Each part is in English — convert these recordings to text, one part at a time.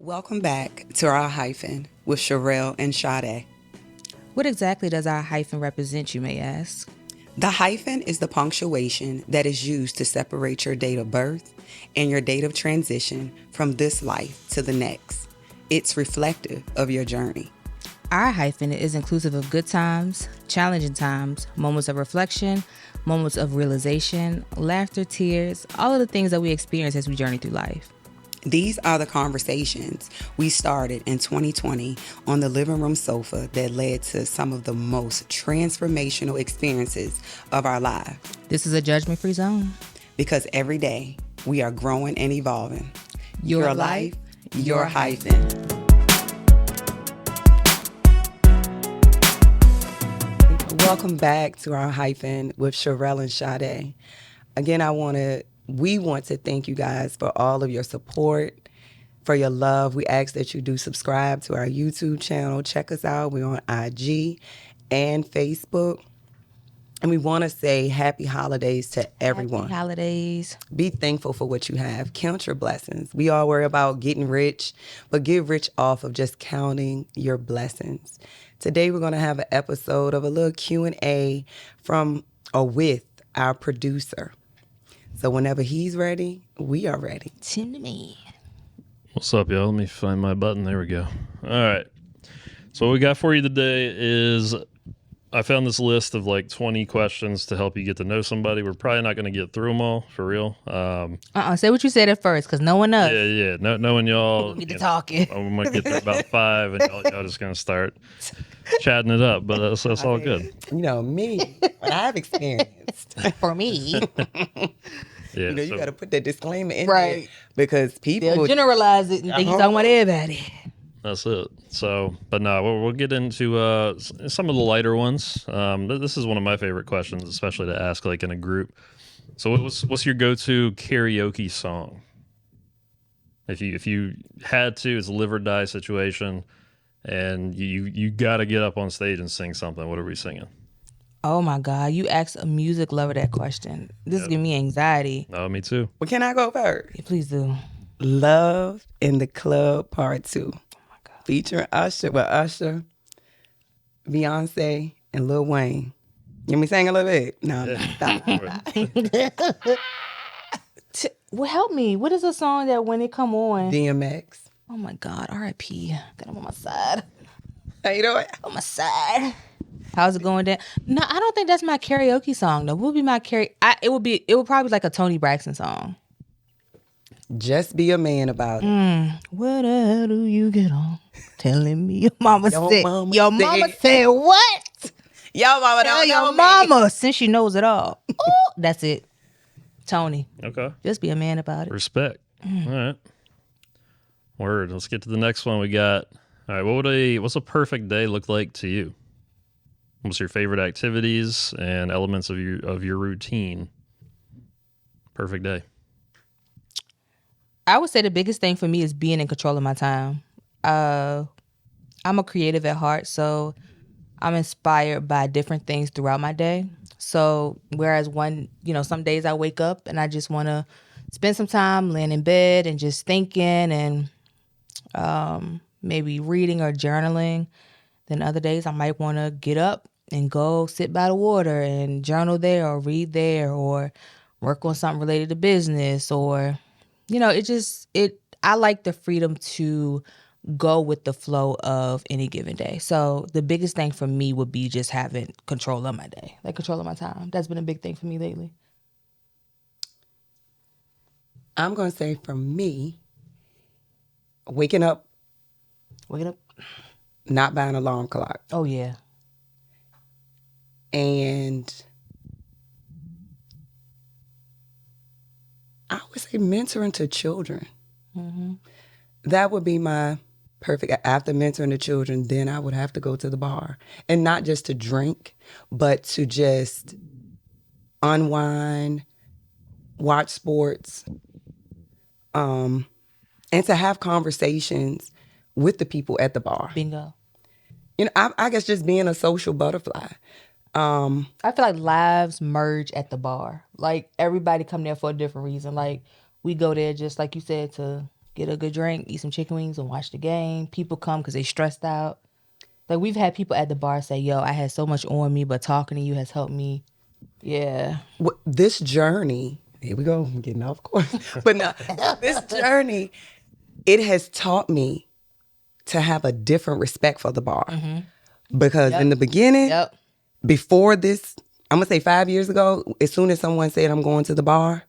Welcome back to Our Hyphen with Cherelle and Sade. What exactly does our hyphen represent, you may ask? The hyphen is the punctuation that is used to separate your date of birth and your date of transition from this life to the next. It's reflective of your journey. Our hyphen is inclusive of good times, challenging times, moments of reflection, moments of realization, laughter, tears, all of the things that we experience as we journey through life. These are the conversations we started in 2020 on the living room sofa that led to some of the most transformational experiences of our lives. This is a judgment-free zone. Because every day we are growing and evolving. Your life, your hyphen. Welcome back to Our Hyphen with Cherelle and Sade. Again, we want to thank you guys for all of your support, for your love. We ask that you do subscribe to our YouTube channel. Check us out. We're on IG and Facebook. And we want to say happy holidays to everyone. Happy holidays. Be thankful for what you have. Count your blessings. We all worry about getting rich, but get rich off of just counting your blessings. Today we're going to have an episode of a little Q&A from or with our producer. So whenever he's ready, we are ready. Tim to me. What's up, y'all? Let me find my button. There we go. All right. So what we got for you today is I found this list of like 20 questions to help you get to know somebody. We're probably not going to get through them all, for real. Say what you said at first, because no one knows. Yeah. Knowing y'all. We get to talking. We might get there about 5, and y'all just going to start chatting it up. But that's all good. You know, me, what I've experienced. For me. Yeah, You got to put that disclaimer in Right. there because people They'll generalize it and think you're talking about everybody. That's it. So, but no, we'll get into some of the lighter ones. This is one of my favorite questions, especially to ask like in a group. So, what's your go-to karaoke song? If you had to, it's a live or die situation, and you got to get up on stage and sing something. What are we singing? Oh my God, you asked a music lover that question. This is giving me anxiety. No, me too. Well, can I go first? Yeah, please do. Love in the Club Part 2. Oh my God. Featuring Usher, Beyonce, and Lil Wayne. Can we sing a little bit? No, stop. Well, help me. What is a song that when it come on? DMX. Oh my God, R.I.P. Got him on my side. How you doing? On my side. How's it going down? No, I don't think that's my karaoke song. Though. What would be my it would probably be like a Toni Braxton song. Just be a man about it. What the hell do you get on? Telling me your mama Your said. mama Your said- mama said what? Yo, mama, Tell don't know your me. mama since she knows it all. Ooh, that's it. Tony, Okay. just be a man about it. Respect. All right. Word. Let's get to the next one we got. All right. What's a perfect day look like to you? What's your favorite activities and elements of your routine? Perfect day. I would say the biggest thing for me is being in control of my time. I'm a creative at heart, so I'm inspired by different things throughout my day. So whereas some days I wake up and I just want to spend some time laying in bed and just thinking and maybe reading or journaling, then other days I might want to get up and go sit by the water and journal there or read there or work on something related to business or, I like the freedom to go with the flow of any given day. So the biggest thing for me would be just having control of my day, like control of my time. That's been a big thing for me lately. I'm going to say for me, waking up, not buying an alarm clock. Oh, yeah. And I would say mentoring to children. Mm-hmm. That would be my perfect. After mentoring the children, then I would have to go to the bar. And not just to drink, but to just unwind, watch sports, and to have conversations with the people at the bar. Bingo. I guess just being a social butterfly. I feel like lives merge at the bar. Like everybody come there for a different reason. Like we go there just like you said to get a good drink, eat some chicken wings, and watch the game. People come because they stressed out. Like, we've had people at the bar say, yo, I had so much on me, but talking to you has helped me. Yeah. This journey, here we go, I'm getting off course. But no, this journey, it has taught me to have a different respect for the bar. Because in the beginning, before this, I'm going to say 5 years ago, as soon as someone said I'm going to the bar,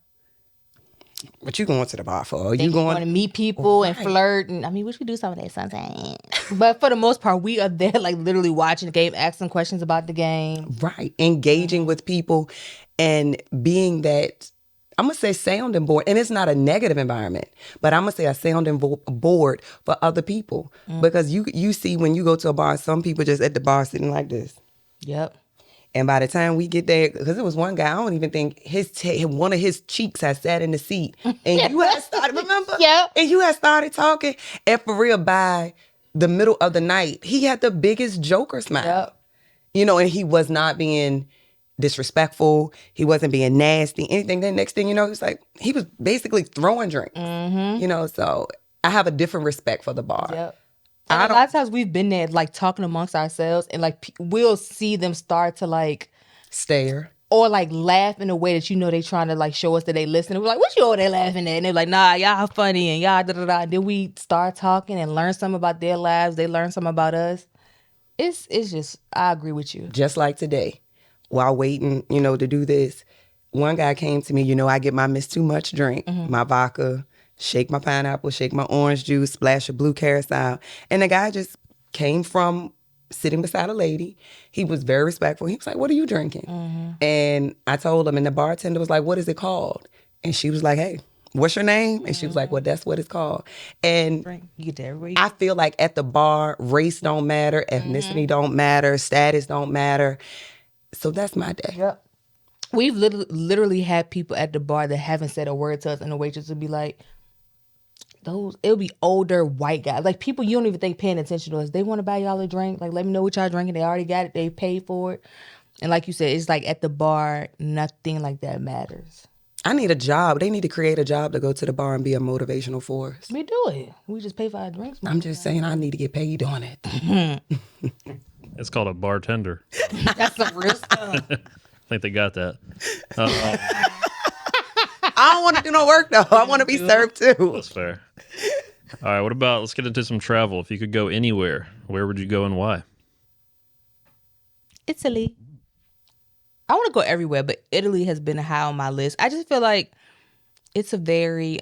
what you going to the bar for? You going to meet people and flirt. And I mean, we should do some of that sometimes. But for the most part, we are there like literally watching the game, asking questions about the game. Right. Engaging with people and being that, I'm going to say sounding board. And it's not a negative environment, but I'm going to say a sounding board for other people. Because you see when you go to a bar, some people just at the bar sitting like this. Yep. And by the time we get there, because it was one guy, I don't even think one of his cheeks had sat in the seat. And you had started, remember? Yep. And you had started talking. And for real, by the middle of the night, he had the biggest Joker smile. Yep. You know, and he was not being disrespectful. He wasn't being nasty, anything. Then next thing you know, he was basically throwing drinks. You know, so I have a different respect for the bar. Yep. And a lot of times we've been there like talking amongst ourselves and like we'll see them start to like stare or like laugh in a way that you know they trying to like show us that they listen. We're like, what you over there laughing at? And they're like, nah, y'all funny and y'all da da da. And then we start talking and learn something about their lives. They learn something about us. It's just, I agree with you. Just like today, while waiting, you know, to do this, one guy came to me, you know, I get my Miss Too Much drink, my vodka, shake my pineapple, shake my orange juice, splash of blue carousel. And the guy just came from sitting beside a lady. He was very respectful. He was like, what are you drinking? And I told him, and the bartender was like, what is it called? And she was like, hey, what's your name? And she was like, well, that's what it's called. And you get that everywhere. I feel like at the bar, race don't matter, ethnicity don't matter, status don't matter. So that's my day. Yep. We've literally had people at the bar that haven't said a word to us, and the waitress would be like, it'll be older white guys. Like people you don't even think paying attention to us. They want to buy y'all a drink. Like, let me know what y'all drinking. They already got it. They paid for it. And like you said, it's like at the bar, nothing like that matters. I need a job. They need to create a job to go to the bar and be a motivational force. We do it. We just pay for our drinks. I'm just saying I need to get paid on it. It's called a bartender. That's some real stuff. I think they got that. I don't want to do no work though. I want to be served too. That's fair. All right, let's get into some travel. If you could go anywhere, where would you go and why? Italy. I want to go everywhere, but Italy has been high on my list. I just feel like it's a very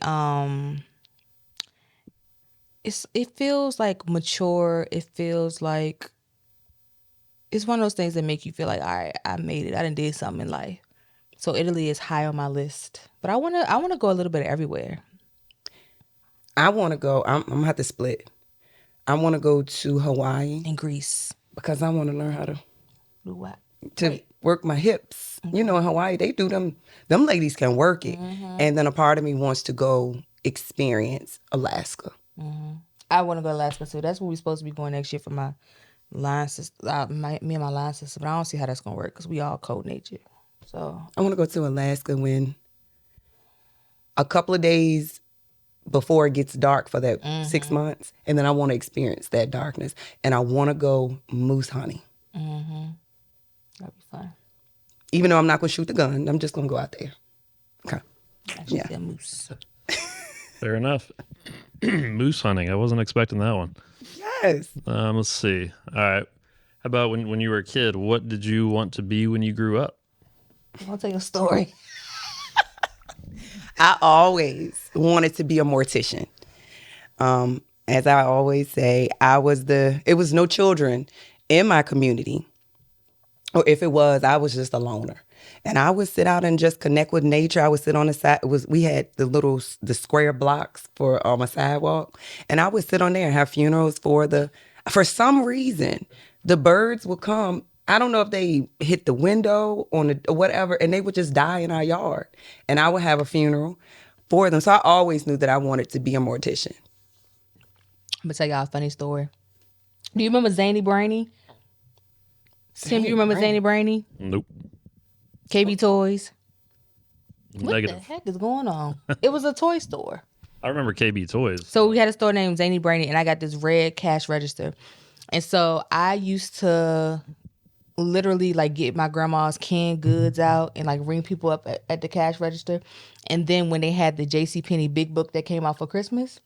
it feels like mature. It feels like it's one of those things that make you feel like, all right, I made it. I done did something in life. So Italy is high on my list. But I wanna go a little bit everywhere. I want to go. I'm gonna have to split. I want to go to Hawaii And Greece. because I want to learn how to Do what? work my hips. You know, in Hawaii they do them. Them ladies can work it. And then a part of me wants to go experience Alaska. I want to go to Alaska too. That's where we're supposed to be going next year for my line sister, me and my line sister. But I don't see how that's gonna work because we all cold natured. So I want to go to Alaska when a couple of days before it gets dark for that 6 months. And then I want to experience that darkness. And I want to go moose hunting. that'd be fun. Even though I'm not going to shoot the gun, I'm just going to go out there. Okay. Actually, yeah. Moose. Fair enough. Moose hunting. I wasn't expecting that one. Yes. Let's see. All right. How about when you were a kid? What did you want to be when you grew up? I'll tell you a story. I always wanted to be a mortician. As I always say, it was no children in my community. Or if it was, I was just a loner. And I would sit out and just connect with nature. I would sit on the side. We had the square blocks for a sidewalk. And I would sit on there and have funerals for some reason, the birds would come. I don't know if they hit the window or whatever, and they would just die in our yard. And I would have a funeral for them. So I always knew that I wanted to be a mortician. I'm going to tell y'all a funny story. Do you remember Zany Brainy? Tim, you remember Zany Brainy? Nope. KB Toys? What Negative. the heck is going on? It was a toy store. I remember KB Toys. So we had a store named Zany Brainy, and I got this red cash register. And so I used to literally like get my grandma's canned goods out and like ring people up at the cash register. And then when they had the JCPenney big book that came out for Christmas,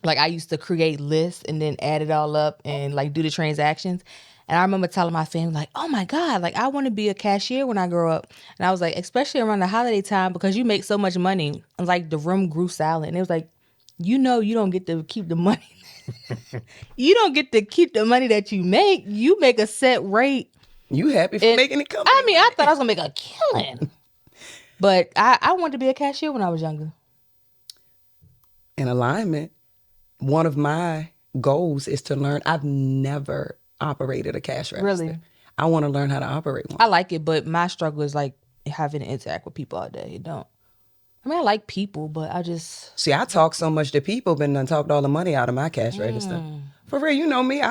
like I used to create lists and then add it all up and like do the transactions. And I remember telling my family like, oh my God, like I want to be a cashier when I grow up. And I was like, especially around the holiday time because you make so much money. And like the room grew silent. And it was like, you don't get to keep the money. You don't get to keep the money that you make. You make a set rate. You happy for making it come? I mean, I thought I was going to make a killing. But I wanted to be a cashier when I was younger. In alignment, one of my goals is to learn. I've never operated a cash register. Really? I want to learn how to operate one. I like it, but my struggle is like having to interact with people all day. It don't. I mean, I like people, but I just... See, I talk so much to people, been done talked all the money out of my cash register. For real, you know me.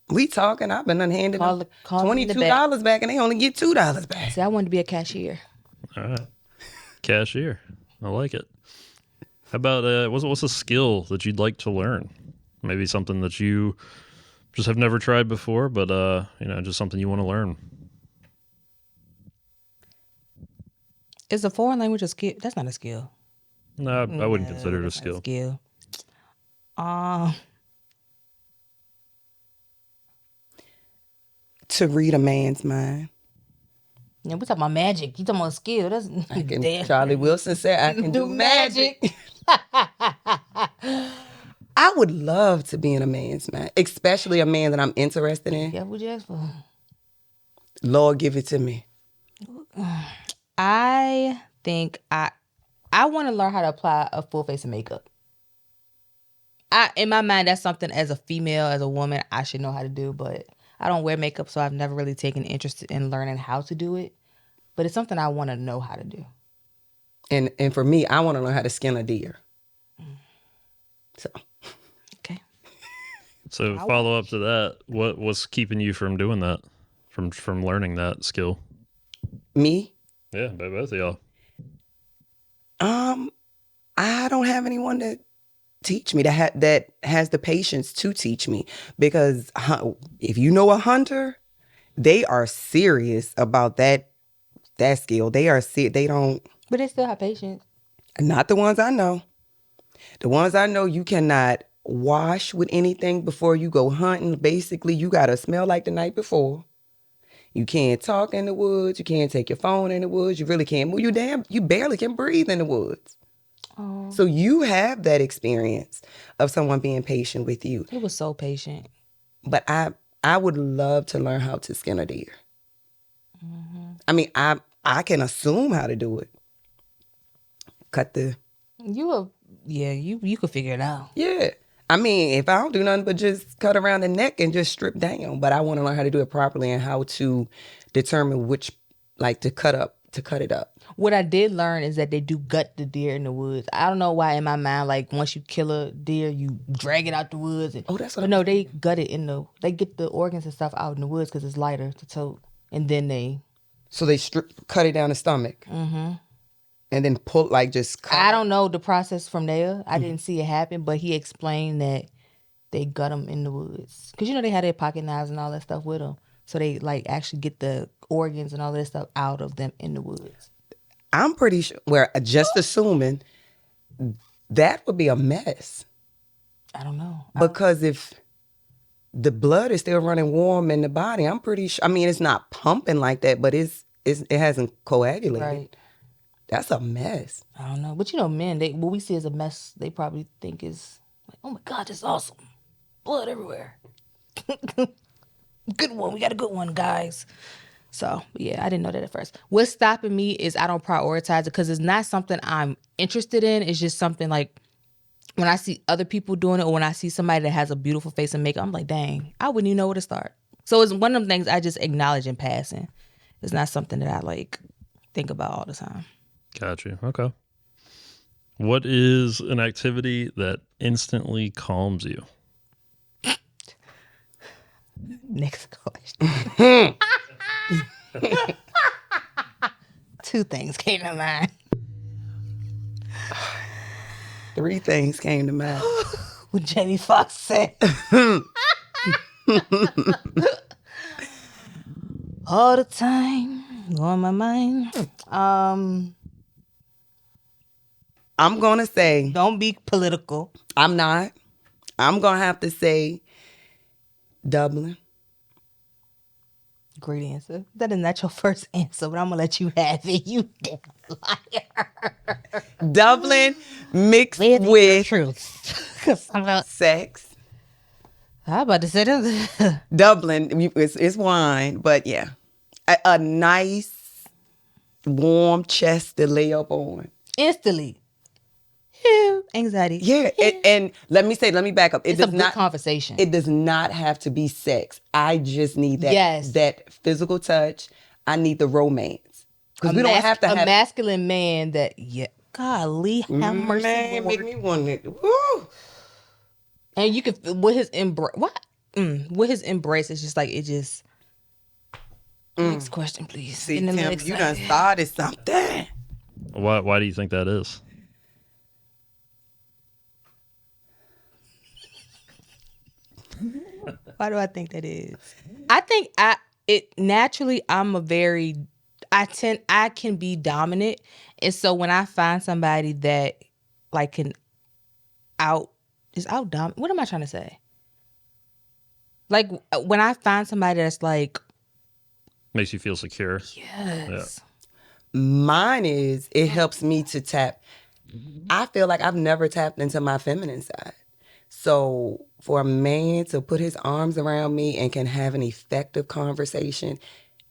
We talking. I've been done handing them $22 back, and they only get $2 back. See, I wanted to be a cashier. All right. Cashier. I like it. How about what's a skill that you'd like to learn? Maybe something that you just have never tried before, but just something you want to learn. Is a foreign language a skill? That's not a skill. No, I wouldn't consider it a skill. To read a man's mind. Yeah, we talking about magic. You talking about skill? That's Charlie Wilson said, "I can do magic." I would love to be in a man's mind, especially a man that I'm interested in. Yeah, what you ask for? Lord, give it to me. I think I want to learn how to apply a full face of makeup. In my mind, that's something as a female, as a woman, I should know how to do, but I don't wear makeup, so I've never really taken interest in learning how to do it. But it's something I want to know how to do. And for me, I want to learn how to skin a deer. So. Okay. So follow up to that, what's keeping you from doing that, from learning that skill? Me? Yeah, by both of y'all. I don't have anyone to teach me that has the patience to teach me, because if you know a hunter, they are serious about that skill. They don't. But they still have patience. Not the ones I know. The ones I know, you cannot wash with anything before you go hunting. Basically, you gotta smell like the night before. You can't talk in the woods. You can't take your phone in the woods. You really can't move. You barely can breathe in the woods. Oh. So you have that experience of someone being patient with you. He was so patient. But I would love to learn how to skin a deer. Mm-hmm. I mean, I can assume how to do it. You could figure it out. Yeah. I mean, if I don't do nothing but just cut around the neck and just strip down, but I want to learn how to do it properly and how to determine which, like, to cut it up. What I did learn is that they do gut the deer in the woods. I don't know why in my mind, like, once you kill a deer, you drag it out the woods. They gut it they get the organs and stuff out in the woods because it's lighter to tote. And then they... So they cut it down the stomach. Mm-hmm. And then pull, like, just cut. I don't know the process from there. I didn't see it happen, but he explained that they gut them in the woods. Because, they had their pocket knives and all that stuff with them. So they, like, actually get the organs and all that stuff out of them in the woods. I'm pretty sure, just assuming, that would be a mess. I don't know. Because if the blood is still running warm in the body, I'm pretty sure, I mean, it's not pumping like that, but it hasn't coagulated. Right. That's a mess. I don't know. But men, what we see as a mess, they probably think is like, oh my God, this is awesome. Blood everywhere. Good one. We got a good one, guys. So, yeah, I didn't know that at first. What's stopping me is I don't prioritize it because it's not something I'm interested in. It's just something like when I see other people doing it or when I see somebody that has a beautiful face and makeup, I'm like, dang, I wouldn't even know where to start. So it's one of them things I just acknowledge in passing. It's not something that I like think about all the time. Got you. Okay. What is an activity that instantly calms you? Next question. Two things came to mind. 3 things came to mind. What Jamie Foxx said. All the time on my mind. I'm going to say, Don't be political. I'm not. I'm going to have to say Dublin. Great answer. That is not your first answer, but I'm gonna let you have it. You damn liar. Dublin mixed Live your with truth. 'Cause I'm about, sex. I about to say that. Dublin, it's wine, but yeah. A nice, warm chest to lay up on. Instantly. Phew. Anxiety. Yeah, and let me back up. It's a good conversation. It does not have to be sex. I just need that Yes. that physical touch. I need the romance. Because we don't have to have a masculine man that, golly, have mercy, man, Lord. make me want it. Woo. And you can, with his embrace, with his embrace, it's just like, it just, next question, please. See, Getting a little Tim, you done excited. started something. Why do you think that is? Why do I think that is? I think I can be dominant. And so when I find somebody that like can dominant, what am I trying to say? Like when I find somebody that's like, Makes you feel secure. yes. Mine is, it helps me to tap. I feel like I've never tapped into my feminine side. So for a man to put his arms around me and can have an effective conversation,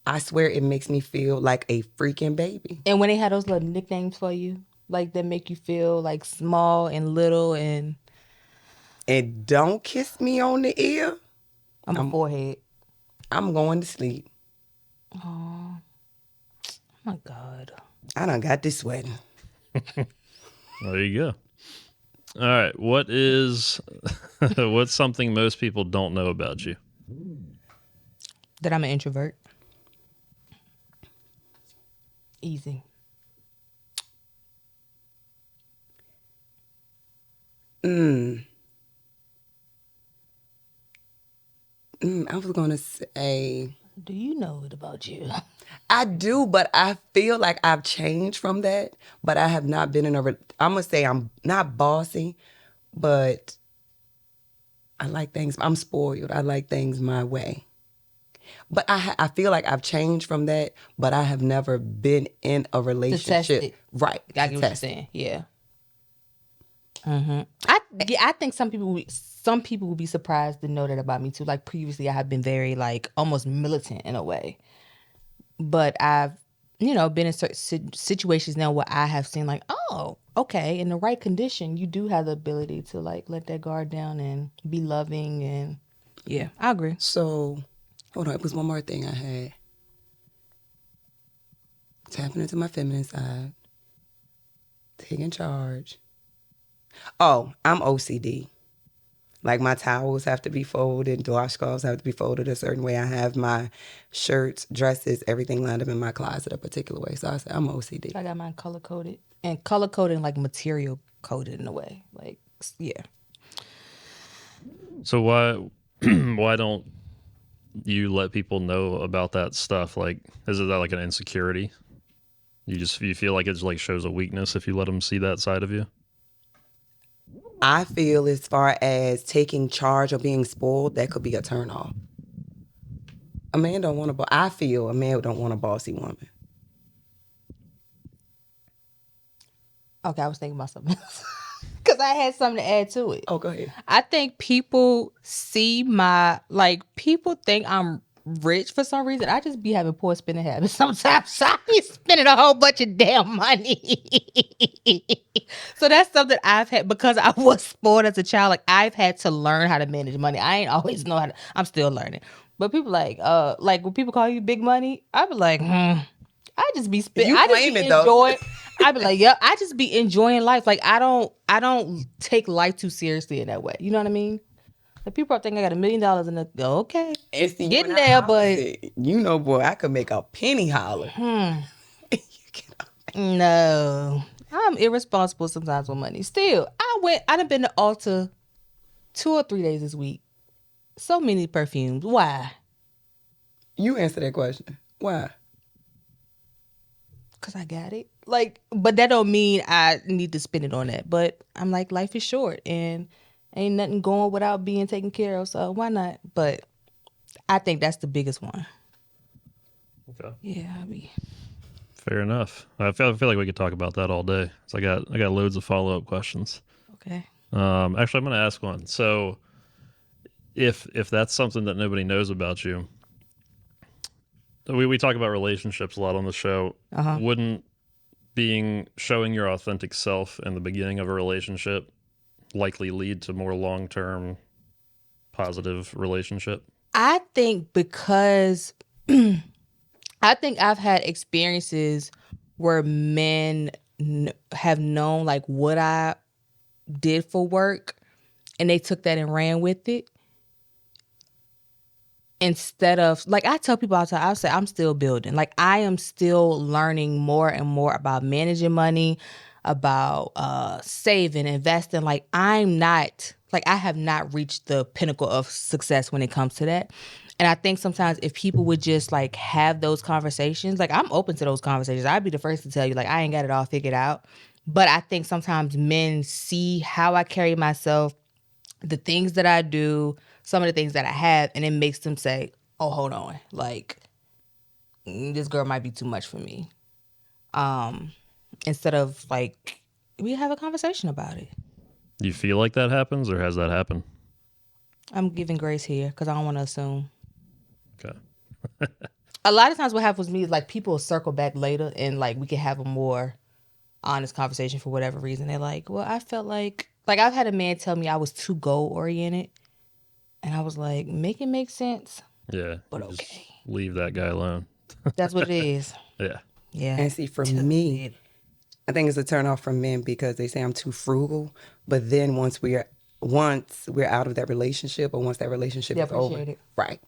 I swear it makes me feel like a freaking baby. And when they have those little nicknames for you, like that make you feel like small and little and don't kiss me on the ear, on my forehead. I'm going to sleep. Oh my God. I done got this sweating. There you go. All right. What's something most people don't know about you? That I'm an introvert. Easy. I was going to say, Do you know it about you? I do, but I feel like I've changed from that. But I have not been in I'm going to say I'm not bossy, but I like things. I'm spoiled. I like things my way. But I feel like I've changed from that, but I have never been in a relationship. it. Right. I get what you're test it. saying. Yeah. I think some people will be surprised to know that about me too. Like previously, I have been very like almost militant in a way, but I've been in certain situations now where I have seen like, oh, okay, in the right condition, you do have the ability to like let that guard down and be loving and yeah, I agree. So, hold on. It was one more thing I had. Tapping into my feminine side. Taking charge. Oh, I'm OCD. Like my towels have to be folded, washcloths have to be folded a certain way. I have my shirts, dresses, everything lined up in my closet a particular way. So I say I'm OCD. I got mine color coded and color coded like material coded in a way. Like yeah. So why don't you let people know about that stuff? Like, is it that like an insecurity? You feel like it like shows a weakness if you let them see that side of you? I feel as far as taking charge or being spoiled, that could be a turn off. A man don't want I feel a man don't want a bossy woman. Okay, I was thinking about something else. Because I had something to add to it. Oh, go ahead. I think people see people think I'm rich for some reason. I just be having poor spending habits. Sometimes I be spending a whole bunch of damn money. So that's something I've had because I was spoiled as a child. Like I've had to learn how to manage money. I ain't always know how to. I'm still learning. But people like when people call you big money, I be like, I just be spending. You I just claim be it, though. enjoying. I be like, I just be enjoying life. Like I don't take life too seriously in that way. You know what I mean? The people are thinking I got $1 million in the okay, And see, getting there, but boy, I could make a penny holler. no, I'm irresponsible sometimes with money. Still, I I done been to Ulta 2 or 3 days this week. So many perfumes. Why? You answer that question. Why? Because I got it. Like, but that don't mean I need to spend it on that. But I'm like, life is short and ain't nothing going without being taken care of. So why not? But I think that's the biggest one. Okay. Yeah, I be. Fair enough. I feel like we could talk about that all day. So I got loads of follow up questions. Okay. Actually, I'm going to ask one. So, if that's something that nobody knows about you, we talk about relationships a lot on the show. Uh-huh. Wouldn't showing your authentic self in the beginning of a relationship likely lead to more long term positive relationship? I think because I think I've had experiences where men have known like what I did for work and they took that and ran with it. Instead of, like, I tell people all the time, I say I'm still building. Like, I am still learning more and more about managing money, about saving, investing. Like, I have not reached the pinnacle of success when it comes to that. And I think sometimes if people would just like have those conversations, like I'm open to those conversations. I'd be the first to tell you, like, I ain't got it all figured out. But I think sometimes men see how I carry myself, the things that I do, some of the things that I have, and it makes them say, oh, hold on, like, this girl might be too much for me. Instead of like, we have a conversation about it. Do you feel like that happens, or has that happened? I'm giving grace here because I don't want to assume. Okay. A lot of times what happens with me is like people will circle back later and like we can have a more honest conversation for whatever reason. They're like, well, I felt like I've had a man tell me I was too goal oriented. And I was like, make it make sense. Yeah. But Just okay. leave that guy alone. That's what it is. Yeah. Yeah. And see, for me, I think it's a turn off from men because they say I'm too frugal. But then once we're out of that relationship, or once that relationship is over, it. right?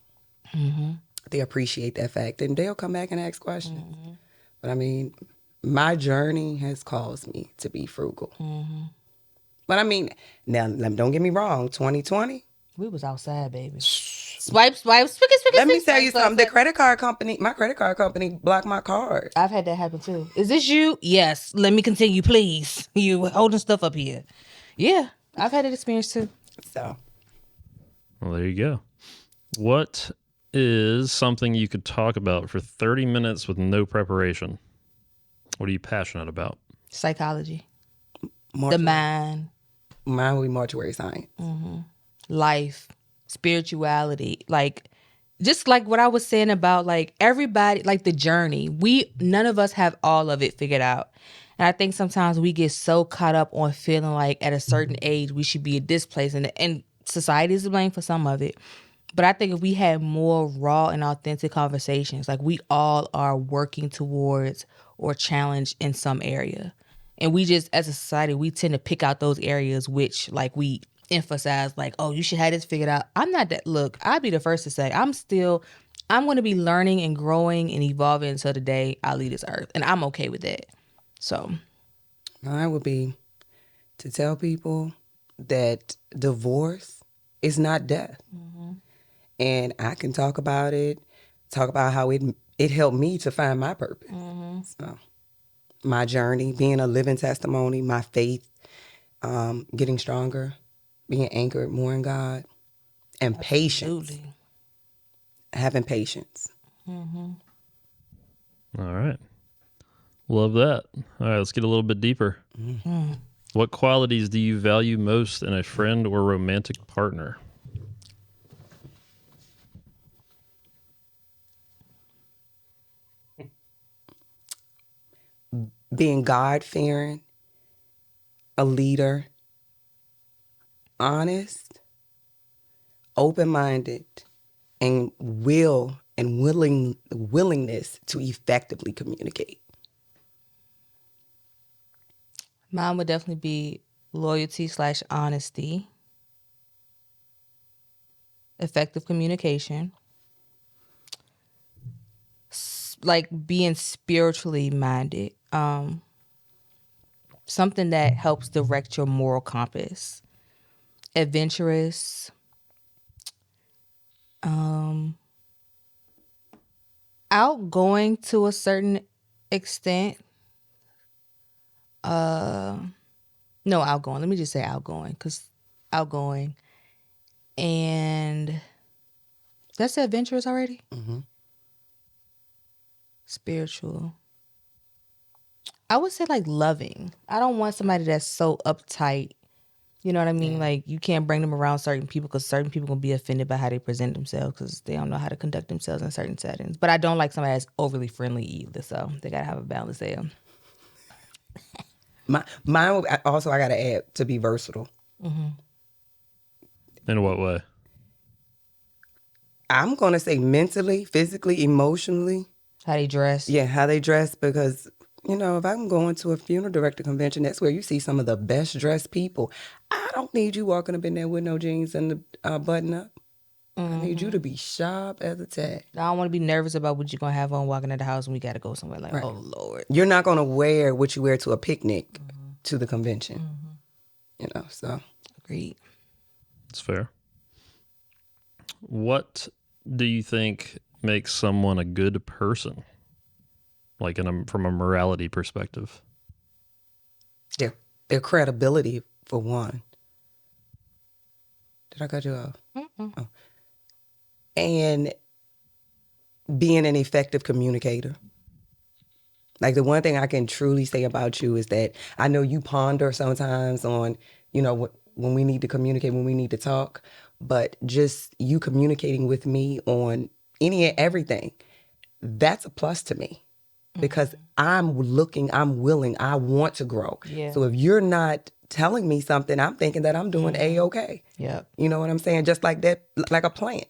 They appreciate that fact, and they'll come back and ask questions. But I mean, my journey has caused me to be frugal. But I mean, now don't get me wrong. 2020. We was outside, baby. Swipe, swipe, spick, spick, Let me spick, tell you swipe, something. swipe. My credit card company blocked my card. I've had that happen too. Is this you? Yes. Let me continue, please. You holding stuff up here. Yeah. I've had that experience too. So, Well, there you go. What is something you could talk about for 30 minutes with no preparation? What are you passionate about? Psychology. mortuary, The mind. mine will be mortuary science. Life, spirituality, like just like what I was saying about like everybody, like the journey. None of us have all of it figured out. And I think sometimes we get so caught up on feeling like at a certain age we should be at this place, and society is to blame for some of it. But I think if we had more raw and authentic conversations, like we all are working towards or challenged in some area. And we just, as a society, we tend to pick out those areas which like we emphasize like, oh, you should have this figured out. I'm not that. Look, I'd be the first to say I'm going to be learning and growing and evolving until the day I leave this earth. And I'm okay with that. So Mine would be to tell people that divorce is not death. And I can talk about how it helped me to find my purpose. So my journey, being a living testimony, my faith, getting stronger, being anchored more in God, and patience, absolutely. having patience. All right. Love that. All right, let's get a little bit deeper. What qualities do you value most in a friend or romantic partner? Being God-fearing, a leader, honest, open-minded, and willingness to effectively communicate. Mine would definitely be loyalty / honesty, effective communication, like being spiritually minded, something that helps direct your moral compass. Adventurous. Outgoing to a certain extent. No, outgoing. Let me just say outgoing, because outgoing. And that's adventurous already? Mm-hmm. Spiritual. I would say like loving. I don't want somebody that's so uptight. You know what I mean? Yeah. Like you can't bring them around certain people because certain people gonna be offended by how they present themselves because they don't know how to conduct themselves in certain settings. But I don't like somebody that's overly friendly either. So they gotta have a balance there. Mine also, I gotta add, to be versatile. In what way? I'm gonna say mentally, physically, emotionally. How they dress. Yeah, how they dress, because if I'm going to a funeral director convention, that's where you see some of the best dressed people. I don't need you walking up in there with no jeans and the button up. I need you to be sharp as a tack. I don't want to be nervous about what you're gonna have on walking in the house when we gotta go somewhere. Like, Right. oh Lord. You're not gonna wear what you wear to a picnic to the convention. So Agreed. That's fair. What do you think makes someone a good person? Like from a morality perspective. their credibility, for one. Did I cut you off? Oh. And being an effective communicator. Like, the one thing I can truly say about you is that I know you ponder sometimes on, when we need to communicate, when we need to talk, but just you communicating with me on any and everything, that's a plus to me, because I'm willing, I want to grow. Yeah. So if you're not telling me something, I'm thinking that I'm doing A-okay. Yep. You know what I'm saying? Just like that, like a plant.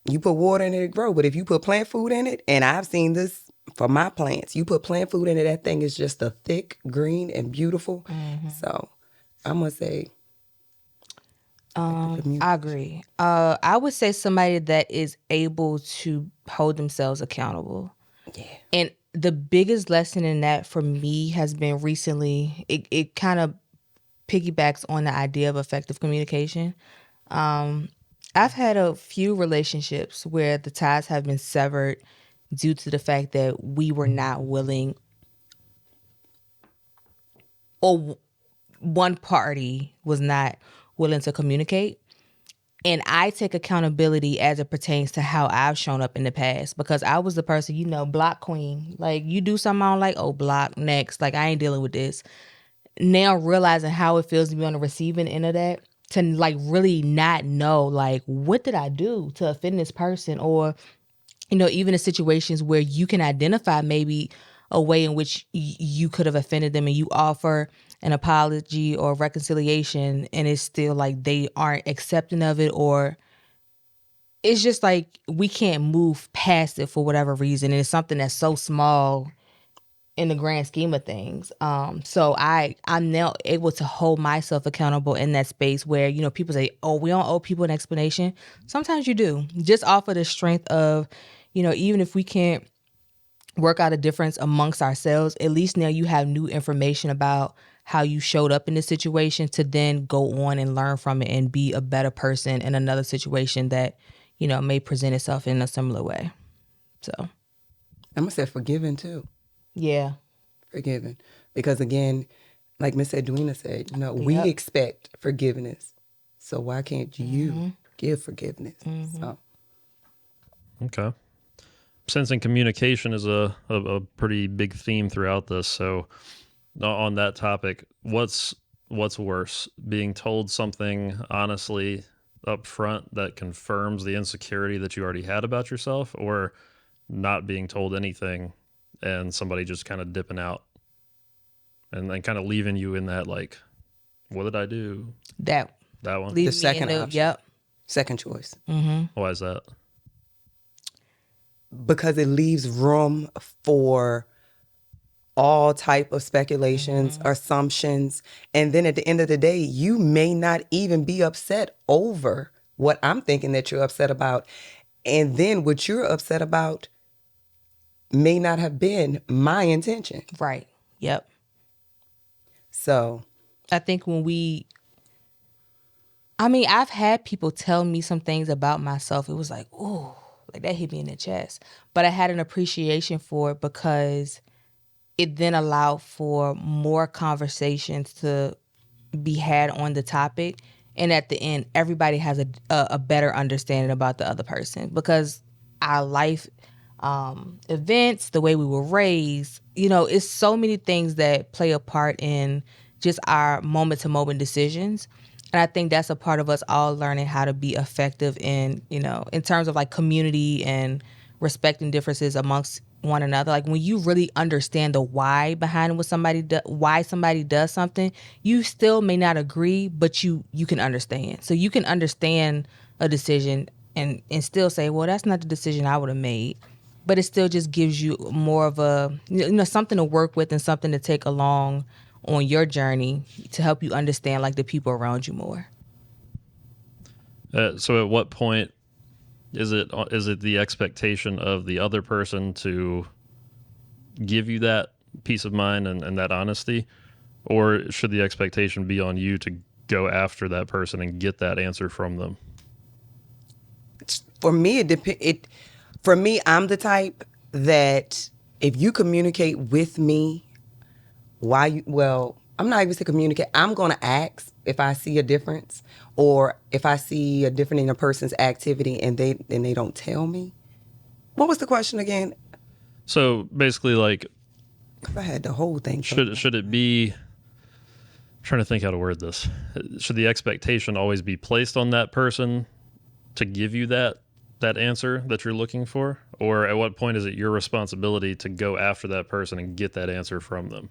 You put water in it, it grow. But if you put plant food in it, and I've seen this for my plants, you put plant food in it, that thing is just a thick, green, and beautiful. So I'm going to say, I agree. I would say somebody that is able to hold themselves accountable. yeah. And the biggest lesson in that for me has been recently, it kind of piggybacks on the idea of effective communication. I've had a few relationships where the ties have been severed due to the fact that we were not willing, or one party was not willing to communicate. And I take accountability as it pertains to how I've shown up in the past, because I was the person, block queen. Like, you do something I don't like, oh, block, next. Like, I ain't dealing with this. Now realizing how it feels to be on the receiving end of that, to like really not know, like, what did I do to offend this person? Or, even in situations where you can identify maybe a way in which you could have offended them, and you offer an apology or reconciliation, and it's still like they aren't accepting of it, or it's just like we can't move past it for whatever reason, and it's something that's so small in the grand scheme of things. So I'm now able to hold myself accountable in that space where, people say, oh, we don't owe people an explanation. Sometimes you do, just off of the strength of, even if we can't work out a difference amongst ourselves, at least now you have new information about how you showed up in this situation to then go on and learn from it and be a better person in another situation that, may present itself in a similar way. So I'm going to say forgiving too. yeah. Forgiving. Because again, like Miss Edwina said, we expect forgiveness. So why can't you give forgiveness? So. Okay. Sensing communication is a pretty big theme throughout this. So on that topic, what's worse, being told something honestly up front that confirms the insecurity that you already had about yourself, or not being told anything and somebody just kind of dipping out and then kind of leaving you in that, like, what did I do? That one? The second option. Yep. Second choice. Why is that? Because it leaves room for all type of speculations, assumptions. And then at the end of the day, you may not even be upset over what I'm thinking that you're upset about. And then what you're upset about may not have been my intention. Right. Yep. So I think I've had people tell me some things about myself. It was like, ooh, like that hit me in the chest. But I had an appreciation for it because it then allowed for more conversations to be had on the topic. And at the end, everybody has a better understanding about the other person because our life events, the way we were raised, it's so many things that play a part in just our moment to moment decisions. And I think that's a part of us all learning how to be effective in terms of like community and respecting differences amongst one another. Like when you really understand the why behind why somebody does something, you still may not agree, but you can understand. So you can understand a decision and still say, well, that's not the decision I would have made. But it still just gives you more of a something to work with and something to take along on your journey to help you understand like the people around you more. So at what point is it the expectation of the other person to give you that peace of mind and that honesty, or should the expectation be on you to go after that person and get that answer from them? for me, for me, I'm the type that if you communicate with me, I'm not even to communicate. I'm going to ask if I see a difference or if I see a difference in a person's activity and they don't tell me. What was the question again? So basically, like, 'Cause I had the whole thing. should it be? I'm trying to think how to word this. Should the expectation always be placed on that person to give you that answer that you're looking for, or at what point is it your responsibility to go after that person and get that answer from them?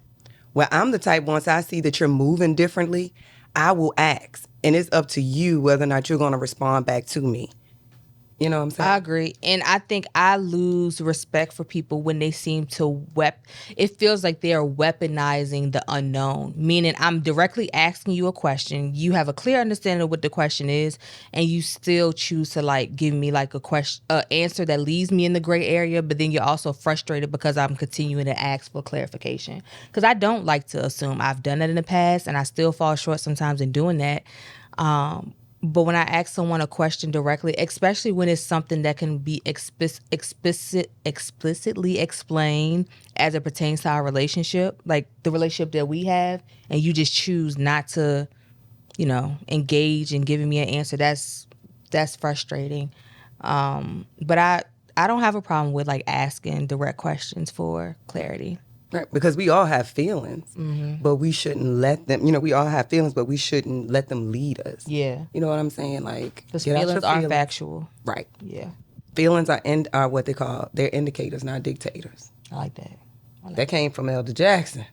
Well, I'm the type, once I see that you're moving differently, I will ask. And it's up to you whether or not you're going to respond back to me. You know what I'm saying? I agree. And I think I lose respect for people when they seem to it feels like they are weaponizing the unknown, meaning I'm directly asking you a question. You have a clear understanding of what the question is, and you still choose to like give me like answer that leaves me in the gray area, but then you're also frustrated because I'm continuing to ask for clarification. Because I don't like to assume. I've done that in the past, and I still fall short sometimes in doing that. But when I ask someone a question directly, especially when it's something that can be explicitly explained as it pertains to our relationship, like the relationship that we have, and you just choose not to, engage in giving me an answer, that's frustrating. But I don't have a problem with like asking direct questions for clarity. Right, because we all have feelings, but we shouldn't let them, we all have feelings, but we shouldn't let them lead us. Yeah. You know what I'm saying? Like, Because get out your feelings aren't feelings. factual. Right. Yeah. Feelings are what they call, they're indicators, not dictators. I like that. That came from Elder Jackson.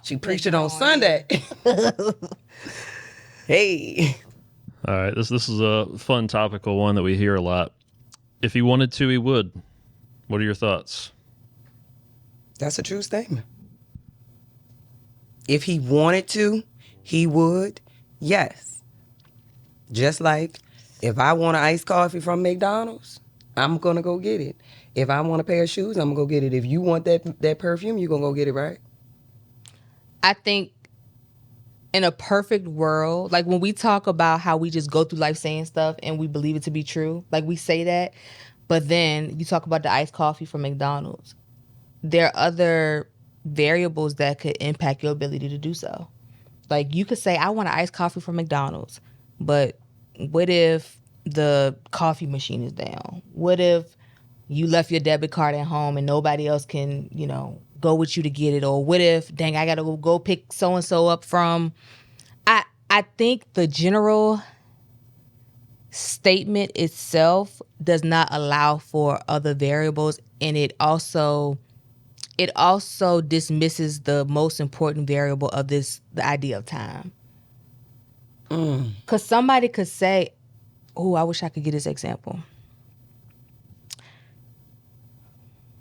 She preached it on Sunday. Hey. All right, this is a fun topical one that we hear a lot. If he wanted to, he would. What are your thoughts? That's a true statement. If he wanted to, he would. Yes. Just like if I want an iced coffee from McDonald's, I'm going to go get it. If I want a pair of shoes, I'm going to go get it. If you want that perfume, you're going to go get it, right? I think in a perfect world, like when we talk about how we just go through life saying stuff and we believe it to be true, like we say that, but then you talk about the iced coffee from McDonald's. There are other variables that could impact your ability to do so. Like you could say, I want an iced coffee from McDonald's, but what if the coffee machine is down? What if you left your debit card at home and nobody else can, go with you to get it? Or what if, dang, I got to go pick so-and-so up from... I think the general statement itself does not allow for other variables, and it also dismisses the most important variable of the idea of time. Because somebody could say, oh, I wish I could get this example.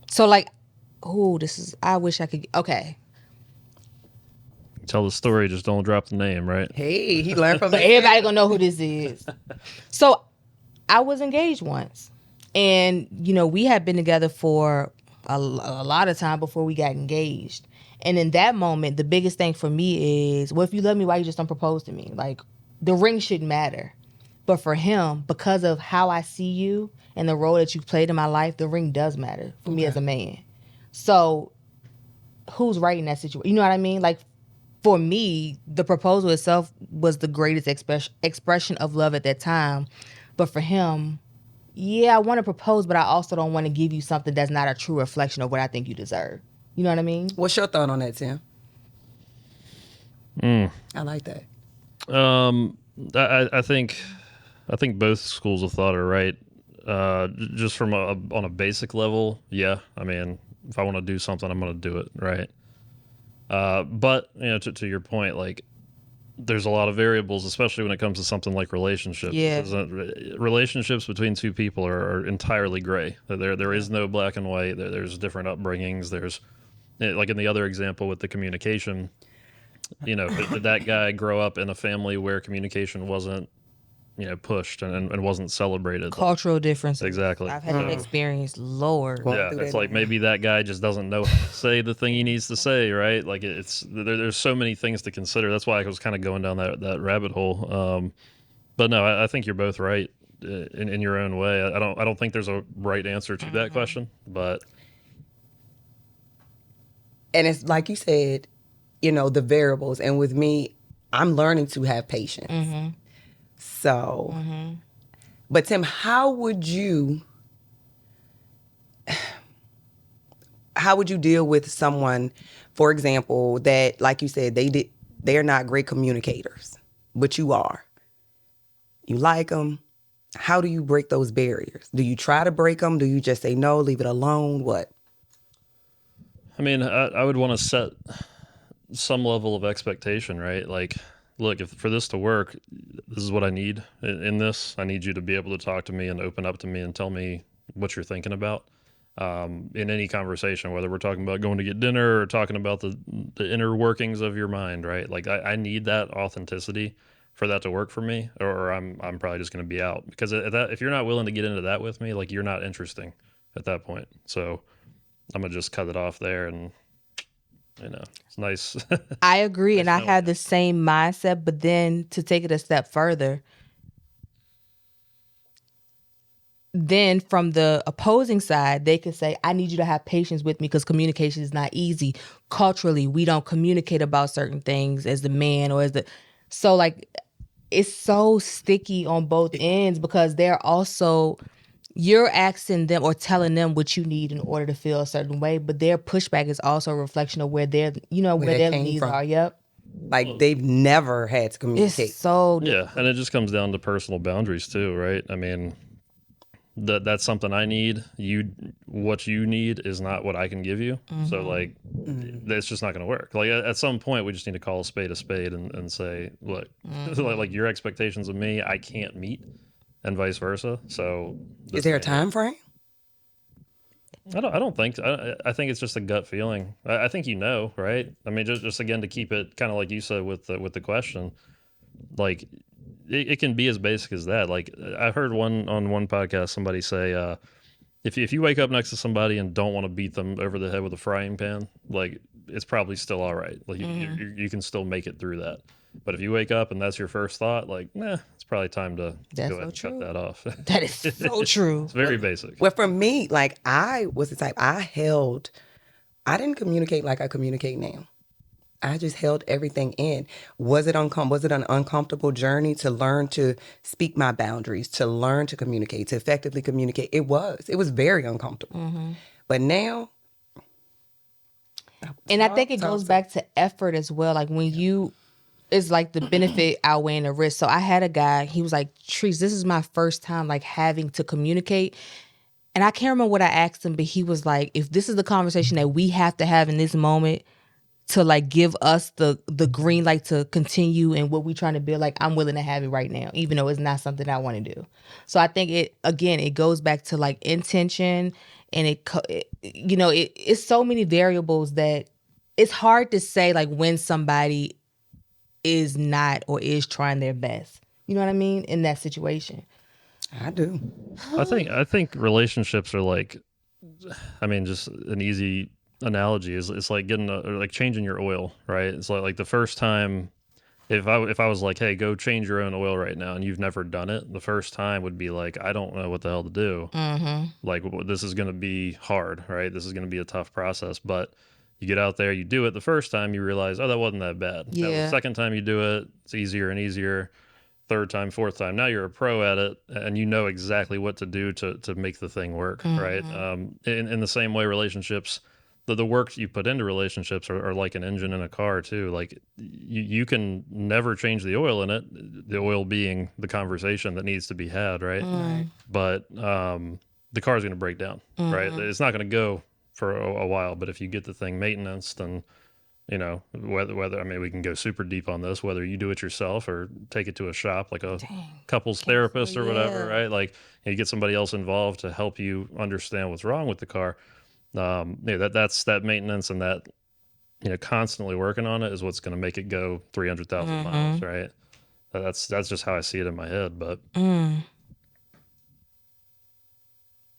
So like, I wish I could, okay. Tell the story, just don't drop the name, right? Hey, he learned from But everybody gonna know who this is. So I was engaged once, and we had been together for a lot of time before we got engaged. And in that moment, the biggest thing for me is, well, if you love me, why you just don't propose to me? Like, the ring shouldn't matter. But for him, because of how I see you and the role that you've played in my life, the ring does matter for me as a man. So who's right in that situation? You know what I mean? Like, for me, the proposal itself was the greatest expression of love at that time. But for him, yeah, I want to propose, but I also don't want to give you something that's not a true reflection of what I think you deserve. You know what I mean? What's your thought on that, Tim? I like that. I think both schools of thought are right. Just from on a basic level, yeah. I mean, if I want to do something, I'm going to do it, right? But to your point, like, there's a lot of variables, especially when it comes to something like relationships. Yeah. Relationships between two people are entirely gray. There is no black and white. There's different upbringings. There's, like in the other example with the communication, did that guy grow up in a family where communication wasn't, pushed and wasn't celebrated? Cultural differences. Exactly. I've had an experience, Lord. Well, Yeah, through it's that like now. maybe that guy just doesn't know how to say the thing he needs to say, right? Like there's so many things to consider. That's why I was kind of going down that rabbit hole. But no, I think you're both right in your own way. I don't think there's a right answer to that question, but And it's like you said, the variables. And with me, I'm learning to have patience. So, but Tim, how would you deal with someone, for example, that, like you said, they're not great communicators, but you are. You like them. How do you break those barriers? Do you try to break them? Do you just say no, leave it alone? What? I mean, I would want to set some level of expectation, right? Like, look, if for this to work, this is what I need in this. I need you to be able to talk to me and open up to me and tell me what you're thinking about in any conversation, whether we're talking about going to get dinner or talking about the inner workings of your mind, right? Like, I need that authenticity for that to work for me, or I'm probably just going to be out, because if you're not willing to get into that with me, like, you're not interesting at that point. So I'm gonna just cut it off there, and it's nice. I agree, and I knowing have you. the same mindset, but then to take it a step further, then from the opposing side, they could say, I need you to have patience with me because communication is not easy. Culturally, we don't communicate about certain things as the man or as the... So, like, it's so sticky on both ends because they're also... You're asking them or telling them what you need in order to feel a certain way, but their pushback is also a reflection of where their, where they their came needs from. are. Yep. Like they've never had to communicate. It's so... Yeah, and it just comes down to personal boundaries too, right? I mean, that's something I need. What you need is not what I can give you. So like, it's just not going to work. Like at some point, we just need to call a spade and say, look, like your expectations of me, I can't meet, and vice versa. So Is there a time frame? I don't think. I think it's just a gut feeling. I think right? I mean, just again to keep it kind of like you said with the question, like it can be as basic as that. Like I heard on one podcast somebody say, if you wake up next to somebody and don't want to beat them over the head with a frying pan, like it's probably still all right. Like you can still make it through that. But if you wake up and that's your first thought, like, it's probably time to That's go ahead so and cut true. that off. That is so true. It's very basic. Well, for me, like I was the type, I didn't communicate like I communicate now. I just held everything in. Was it an uncomfortable journey to learn to speak my boundaries, to learn to communicate, to effectively communicate? It was very uncomfortable. But now, And I think it goes back to effort as well. Like when you... It's like the benefit outweighing the risk. So I had a guy, he was like, Trees, this is my first time like having to communicate. And I can't remember what I asked him, but he was like, if this is the conversation that we have to have in this moment to like give us the green light to continue and what we trying to build, like I'm willing to have it right now, even though it's not something I want to do. So I think it goes back to like intention, and it's so many variables that it's hard to say like when somebody is not or is trying their best. You know what I mean? In that situation. I do. I think relationships are like, I mean, just an easy analogy is it's like getting or like changing your oil, right? It's like the first time if I was like, hey, go change your own oil right now, and you've never done it, the first time would be like, I don't know what the hell to do. Like this is going to be hard, right? This is going to be a tough process, but you get out there, you do it the first time, you realize, oh, that wasn't that bad. Now, the Yeah. second time you do it, it's easier and easier. Third time, fourth time, now you're a pro at it, and you know exactly what to do to make the thing work, right? In the same way, relationships, the work you put into relationships are like an engine in a car too. Like you can never change the oil in it, the oil being the conversation that needs to be had, right? Right. But the car's going to break down, right? It's not going to go for a while, but if you get the thing maintenance, then you know whether I mean we can go super deep on this, whether you do it yourself or take it to a shop like a couples therapist or whatever, right? Like you get somebody else involved to help you understand what's wrong with the car. That's that maintenance and that constantly working on it is what's going to make it go 300,000 miles, right? That's just how I see it in my head. But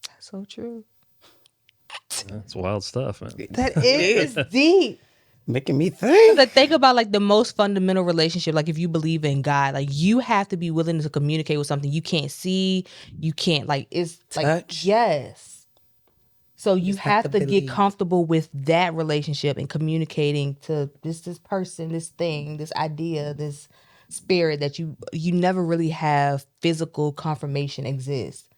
That's so true. it's wild stuff, man. That is deep. Making me think. The thing about like the most fundamental relationship, like if you believe in God, like you have to be willing to communicate with something you can't see, you can't like it's like Touch. yes. So you just have have to to get believe. comfortable with that relationship and communicating to this person, this thing, this idea, this spirit that you never really have physical confirmation exists.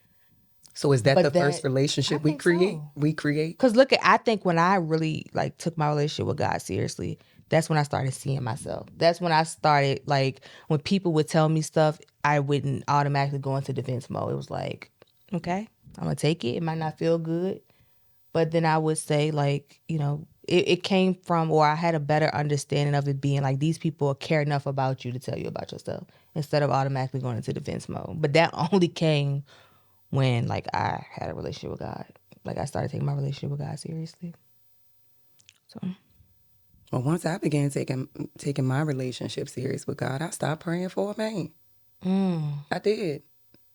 So is that But the that- first relationship I we think create? so. We create. Cause look, I think when I really like took my relationship with God seriously, that's when I started seeing myself. That's when I started like when people would tell me stuff, I wouldn't automatically go into defense mode. It was like, okay, I'm gonna take it. It might not feel good, but then I would say like, it came from, or I had a better understanding of it being like these people care enough about you to tell you about yourself instead of automatically going into defense mode. But that only came when like I had a relationship with God. Like I started taking my relationship with God seriously. So Well, once I began taking my relationship serious with God, I stopped praying for a man. I did.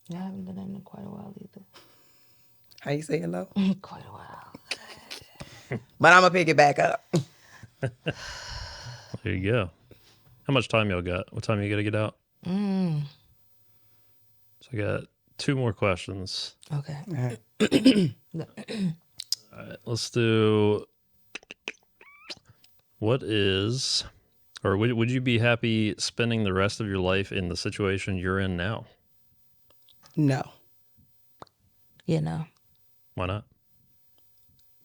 yeah, I haven't done that in quite a while either. How you say hello? Quite a while. But I'm gonna pick it back up. There you go. How much time y'all got? What time you got to get out? So I got 2 more questions. Okay. All right. All right, let's do. What is, or would you be happy spending the rest of your life in the situation you're in now? No, Yeah, no. Why not?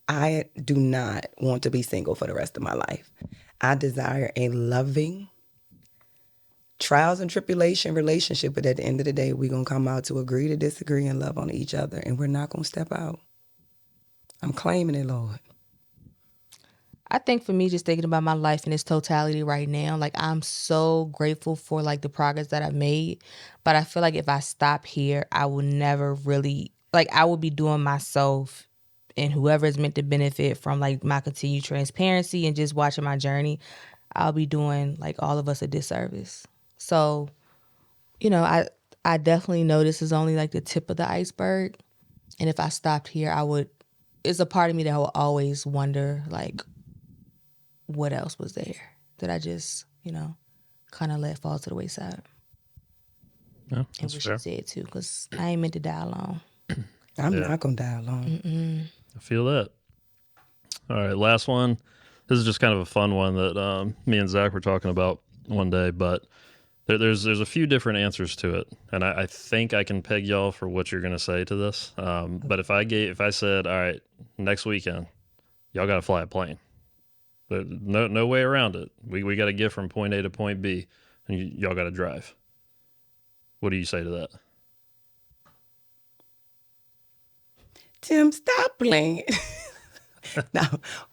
I do not want to be single for the rest of my life. I desire a loving, trials and tribulation relationship, but at the end of the day, we're going to come out to agree to disagree and love on each other, and we're not going to step out. I'm claiming it, Lord. I think for me, just thinking about my life in its totality right now, like I'm so grateful for like the progress that I've made. But I feel like if I stop here, I will never really, like I will be doing myself and whoever is meant to benefit from like my continued transparency and just watching my journey, I'll be doing like all of us a disservice. So, I definitely know this is only like the tip of the iceberg. And if I stopped here, it's a part of me that will always wonder like, what else was there that I just, kind of let fall to the wayside. Yeah, And that's what fair. she said too, because I ain't meant to die alone. I'm not going to die alone. I feel that. All right, last one. This is just kind of a fun one that me and Zach were talking about one day, but there's a few different answers to it, and I think I can peg y'all for what you're gonna say to this. But if I said, all right, next weekend, y'all got to fly a plane. No way around it. We got to get from point A to point B, and y'all got to drive. What do you say to that? Tim, stop playing. No,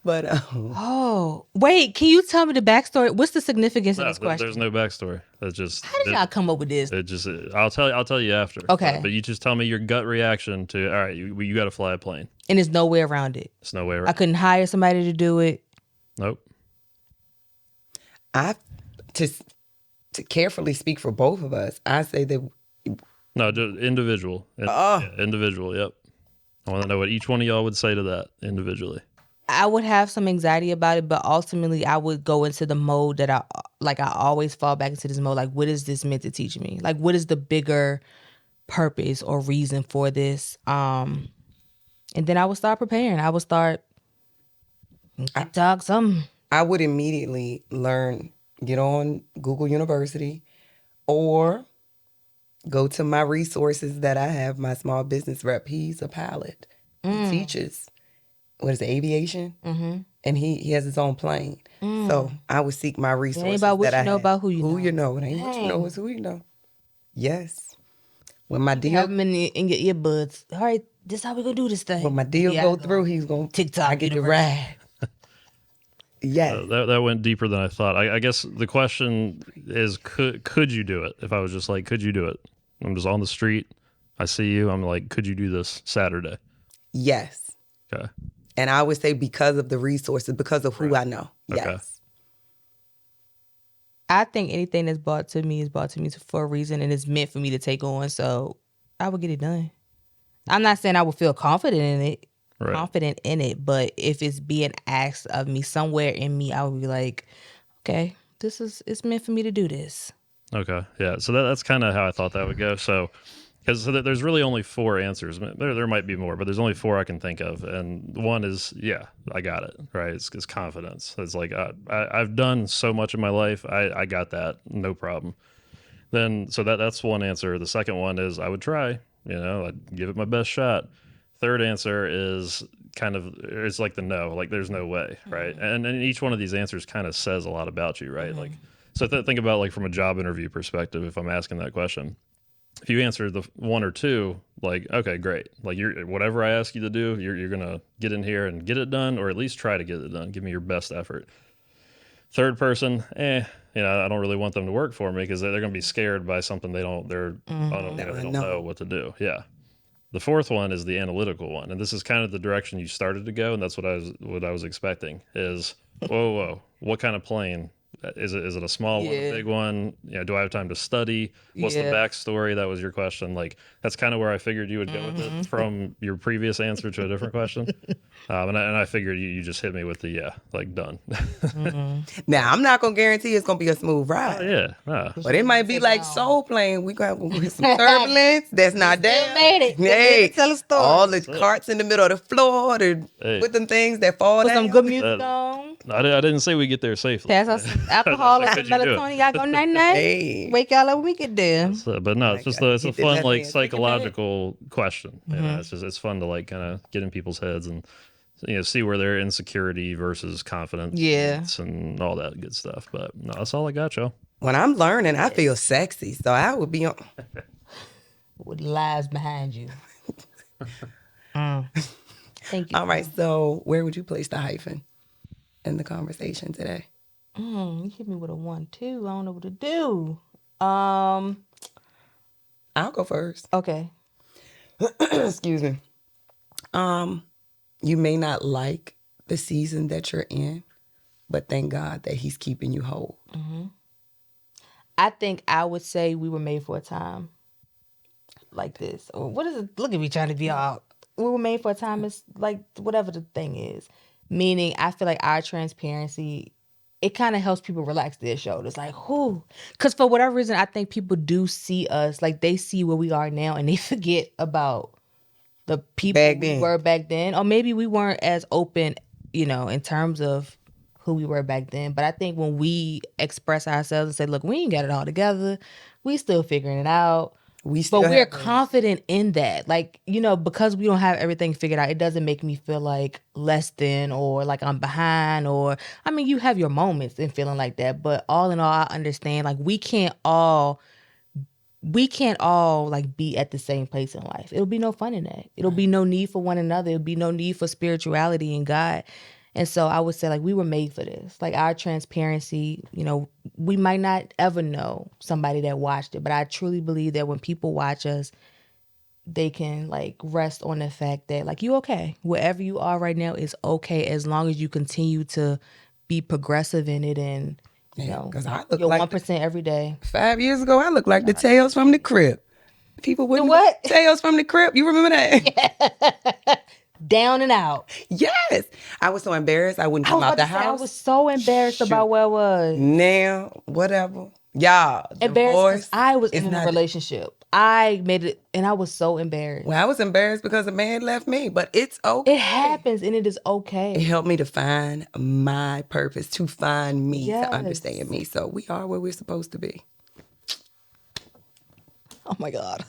but Oh, wait, can you tell me the backstory? What's the significance of this question? There's no backstory. That's just How did y'all come up with this? It just I'll tell you after. Okay. But you just tell me your gut reaction to all right. You got to fly a plane. And there's no way around it. There's no way around. I couldn't hire somebody to do it. Nope. to carefully speak for both of us, I say that No, just individual. Yeah, individual. Yep. I want to know what each one of y'all would say to that individually. I would have some anxiety about it, but ultimately I would go into the mode that I always fall back into this mode. Like, what is this meant to teach me? Like, what is the bigger purpose or reason for this? And then I would start preparing. I would start TikTok, something. I would immediately get on Google University or go to my resources that I have. My small business rep, he's a pilot. He teaches, what is it, aviation? Mm-hmm. And he has his own plane. So I would seek my resources. It ain't about what that you I know, have. about who you know. Who you know. It ain't what you know, it's who you know. Yes. When my You deal have them in your earbuds. All right, this how we gonna do this thing. when my deal go through, he's gonna TikTok. I get to ride. Yes. That went deeper than I thought. I guess the question is, could you do it? If I was just like, could you do it? I'm just on the street. I see you. I'm like, could you do this Saturday? Yes. Okay. And I would say because of the resources, because of who I know. Yes. Okay. I think anything that's brought to me is brought to me for a reason, and it's meant for me to take on. So I would get it done. I'm not saying I would feel confident in it, but if it's being asked of me somewhere in me, I would be like, okay, it's meant for me to do this. Okay. Yeah. So that's kind of how I thought that would go. So, because there's really only 4 answers. There might be more, but there's only 4 I can think of. And one is, yeah, I got it. Right. It's confidence. It's like, I've done so much in my life. I got that. No problem. Then, so that's one answer. The second one is I would try, I'd give it my best shot. Third answer is it's like the no, like there's no way. Right. And each one of these answers kind of says a lot about you. Right. Like, so think about like from a job interview perspective, if I'm asking that question, if you answer the 1 or 2, like, okay, great. Like whatever I ask you to do, you're going to get in here and get it done, or at least try to get it done. Give me your best effort. Third person, I don't really want them to work for me because they're going to be scared by something they don't know what to do. Yeah. The fourth one is the analytical one. And this is kind of the direction you started to go. And that's what I was expecting is, whoa, what kind of plane? Is it a small one, a big one? Do I have time to study? What's the backstory? That was your question. Like, that's kind of where I figured you would go with it from your previous answer to a different question. And I figured you just hit me with the, done. Now, I'm not going to guarantee it's going to be a smooth ride. Oh, yeah. Nah. But it might be like Soul Plane. We got some turbulence. That's not there. Made it. Hey, Tell a story. all the carts in the middle of the floor to put them things that fall Put down. some good music on. I didn't say we get there safely. Pass us some alcohol or some melatonin. Y'all go night-night. Hey. Wake y'all up when we get there. But no, it's it's a fun psychological question. Mm-hmm. It's fun to kind of get in people's heads and see where their insecurity versus confidence and all that good stuff. But no, that's all I got, y'all. When I'm learning, I feel sexy, so I would be on. With lies behind you. Thank you. All right, so where would you place the hyphen in the conversation today? You hit me with a 1-2. I don't know what to do. I'll go first. Okay. Excuse me. You may not like the season that you're in, but thank God that He's keeping you whole. Mm-hmm. I think I would say we were made for a time like this. Or what is it? Look at me trying to be all. We were made for a time. It's like whatever the thing is. Meaning, I feel like our transparency, it kind of helps people relax their shoulders. Like, whoo. Because for whatever reason, I think people do see us. Like, they see where we are now and they forget about the people we were back then. Or maybe we weren't as open, in terms of who we were back then. But I think when we express ourselves and say, look, we ain't got it all together. We still figuring it out. But we're confident in that. Like, because we don't have everything figured out, it doesn't make me feel like less than or like I'm behind you have your moments in feeling like that. But all in all, I understand, like, we can't all like be at the same place in life. It'll be no fun in that. It'll be no need for one another. It'll be no need for spirituality and God. And so I would say, like, we were made for this. Like, our transparency, we might not ever know somebody that watched it, but I truly believe that when people watch us, they can, like, rest on the fact that, like, you okay. Wherever you are right now is okay as long as you continue to be progressive in it and, because I look your like 1% every day. 5 years ago, I looked like the Tales from the Crypt. People wouldn't. The what? Tales from the Crypt. You remember that? down and out. Yes. I was so embarrassed. I wouldn't I was come out about the to say, I house. was so embarrassed about where I was. Now, whatever. Y'all, Embarrassed because divorce I was is in a not. relationship. I made it, and I was so embarrassed. Well, I was embarrassed because a man left me, but it's okay. It happens, and it is It okay. helped me to find my purpose, to find me, Yes. to understand me. So we are where we're supposed to be. Oh my God.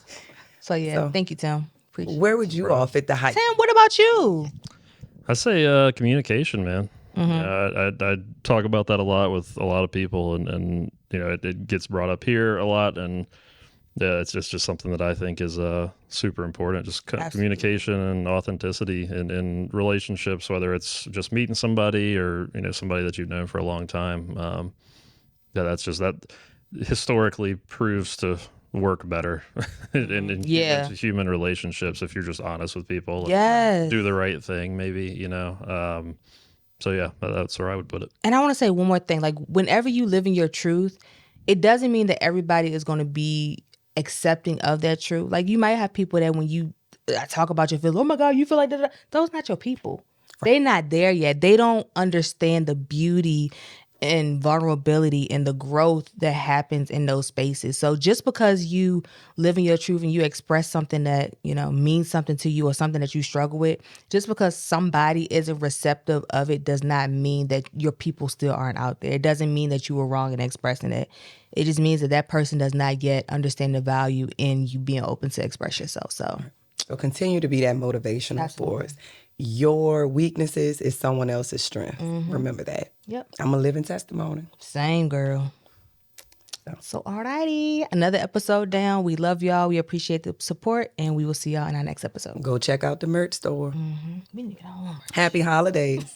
So yeah, So, thank you, Tim. Appreciate it. Where would you all fit the hype? Tim, what about you? I say communication, man. Mm-hmm. I talk about that a lot with a lot of people, and you know it gets brought up here a lot, and yeah, it's just something that I think is super important. Just communication and authenticity in relationships, whether it's just meeting somebody or somebody that you've known for a long time. Yeah, that historically proves to work better in human relationships if you're just honest with people. Yes. Do the right thing, maybe, so yeah, that's where I would put it. And I want to say one more thing. Like, whenever you live in your truth, it doesn't mean that everybody is going to be accepting of that truth. Like, you might have people that when you talk about your feelings, oh my God, you feel like that. Those not your people. They're not there yet. They don't understand the beauty and vulnerability and the growth that happens in those spaces. So just because you live in your truth and you express something that, means something to you or something that you struggle with, just because somebody isn't receptive of it does not mean that your people still aren't out there. It doesn't mean that you were wrong in expressing it. It just means that that person does not yet understand the value in you being open to express yourself. So continue to be that motivational force. Your weaknesses is someone else's strength. Remember that. Yep. I'm a living testimony. Same, girl. So, alrighty. Another episode down. We love y'all. We appreciate the support, and we will see y'all in our next episode. Go check out the merch store. We need to get on. Happy holidays.